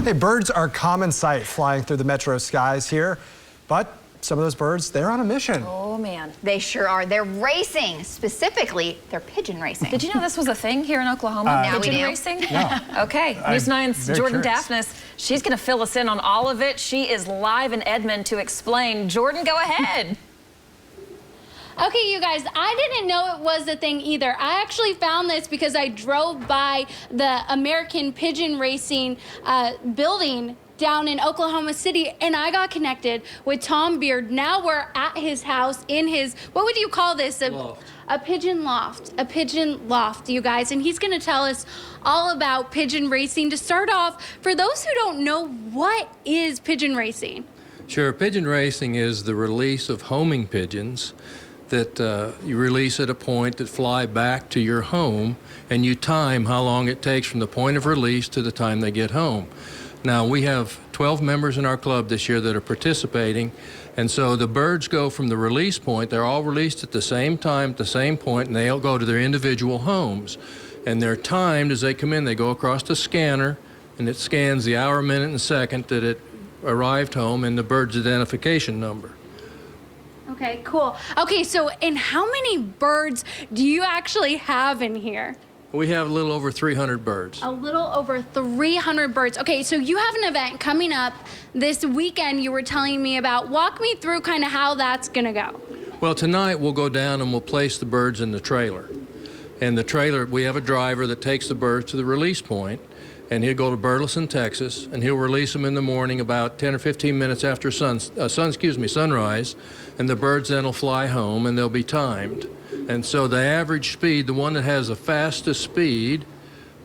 Hey, birds are a common sight flying through the metro skies here, but some of those birds, they're on a mission. Oh, man. They sure are. They're racing. Specifically, they're pigeon racing. Did you know this was a thing here in Oklahoma? Now pigeon we do. racing? No. Okay. News 9's Jordan curious. Daphnis. She's going to fill us in on all of it. She is live in Edmond to explain. Jordan, go ahead. Okay, you guys, I didn't know it was a thing either. I actually found this because I drove by the American Pigeon Racing building down in Oklahoma City, and I got connected with Tom Beard. Now we're at his house in his, what would you call this? A pigeon loft. A pigeon loft, you guys. And he's gonna tell us all about pigeon racing. To start off, for those who don't know, what is pigeon racing? Sure, pigeon racing is the release of homing pigeons that you release at a point that fly back to your home, and you time how long it takes from the point of release to the time they get home. Now, we have 12 members in our club this year that are participating, and so the birds go from the release point. They're all released at the same time, at the same point, and they all go to their individual homes. And they're timed as they come in. They go across the scanner, and it scans the hour, minute, and second that it arrived home and the bird's identification number. Okay, cool. Okay, so and how many birds do you actually have in here? We have a little over 300 birds. A little over 300 birds. Okay, so you have an event coming up this weekend you were telling me about. Walk me through kind of how that's gonna go. Well, tonight we'll go down and we'll place the birds in the trailer. And the trailer, we have a driver that takes the birds to the release point, and he'll go to Burleson, Texas, and he'll release them in the morning about 10 or 15 minutes after sunrise, and the birds then will fly home and they'll be timed. And so the average speed, the one that has the fastest speed,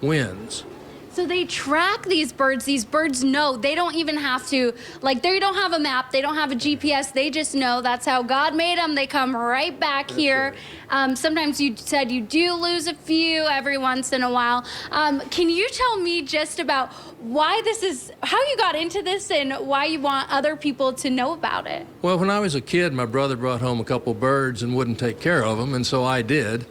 wins. So they track these birds know. They don't even have to, like, they don't have a map, they don't have a GPS, they just know that's how God made them. They come right back here. Right. Sometimes you said you do lose a few every once in a while. Can you tell me just about why this is, how you got into this and why you want other people to know about it? Well, when I was a kid, my brother brought home a couple birds and wouldn't take care of them, and so I did.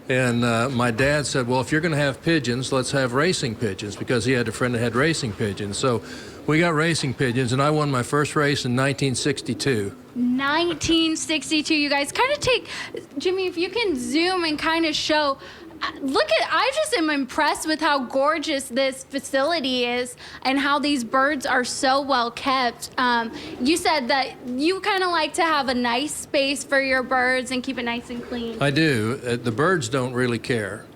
And my dad said, well, if you're going to have pigeons, let's have racing pigeons, because he had a friend that had racing pigeons. So we got racing pigeons, and I won my first race in 1962. 1962, you guys. Kind of take, Jimmy, if you can zoom and kind of show. Look at, I just am impressed with how gorgeous this facility is and how these birds are so well kept. You said that you kind of like to have a nice space for your birds and keep it nice and clean. I do. The birds don't really care,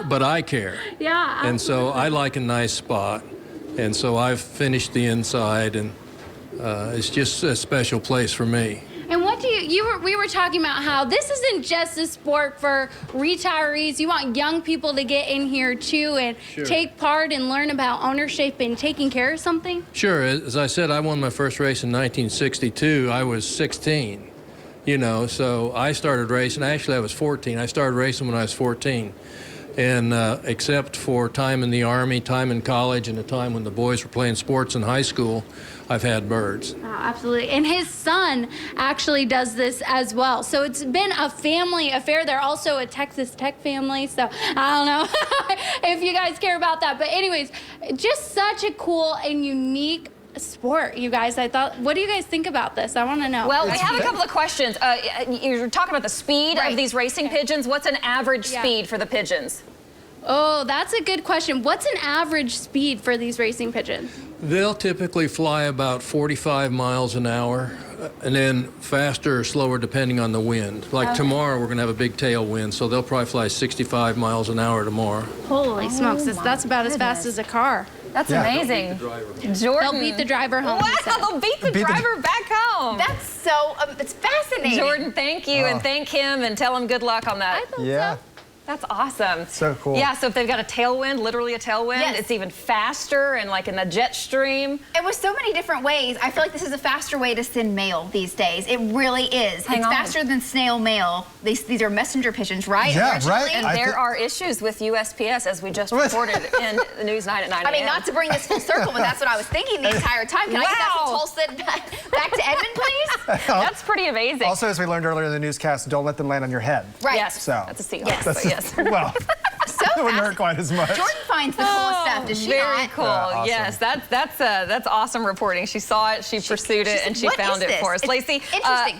but I care. Yeah, absolutely. And so I like a nice spot. And so I've finished the inside, and it's just a special place for me. And what do we were talking about how this isn't just a sport for retirees. You want young people to get in here too and take part and learn about ownership and taking care of something? Sure. As I said, I won my first race in 1962. I was 16, you know, so I started racing. Actually, I was 14. I started racing when I was 14. And except for time in the Army, time in college, and the time when the boys were playing sports in high school, I've had birds. Oh, absolutely. And his son actually does this as well. So it's been a family affair. They're also a Texas Tech family. So I don't know if you guys care about that. But anyways, just such a cool and unique sport, you guys. I thought, what do you guys think about this? I want to know. Well, we have a couple of questions. You're talking about the speed of these racing pigeons. What's an average speed for the pigeons? Oh, that's a good question. What's an average speed for these racing pigeons? They'll typically fly about 45 miles an hour, and then faster or slower depending on the wind. Like tomorrow, we're going to have a big tailwind, so they'll probably fly 65 miles an hour tomorrow. Holy smokes, that's about as fast as a car. That's amazing. Jordan. They'll beat the driver home. Wow, they'll beat the driver back home. That's so, it's fascinating. Jordan, thank you, and thank him, and tell him good luck on that. I thought so. That's awesome. So cool. Yeah, so if they've got a tailwind, literally a tailwind, Yes. it's even faster and like in the jet stream. And with so many different ways, I feel like this is a faster way to send mail these days. It really is. Hang it's on. faster than snail mail. These are messenger pigeons, right? Yeah, Originally? right. And there are issues with USPS, as we just reported in the News 9 at 9 I mean, a.m. not to bring this full circle, but that's what I was thinking the entire time. Can I get that from Tulsa back to Edmond, please? That's pretty amazing. Also, as we learned earlier in the newscast, don't let them land on your head. Right. Yes, So that's a Seahawks, Yes. but yes. Well, So wouldn't hurt quite as much. Jordan finds the coolest stuff, does she Very not? cool. Awesome. Yes, that's awesome reporting. She saw it, she pursued it, and she "What found is it for us. this? Lacey, Interesting. I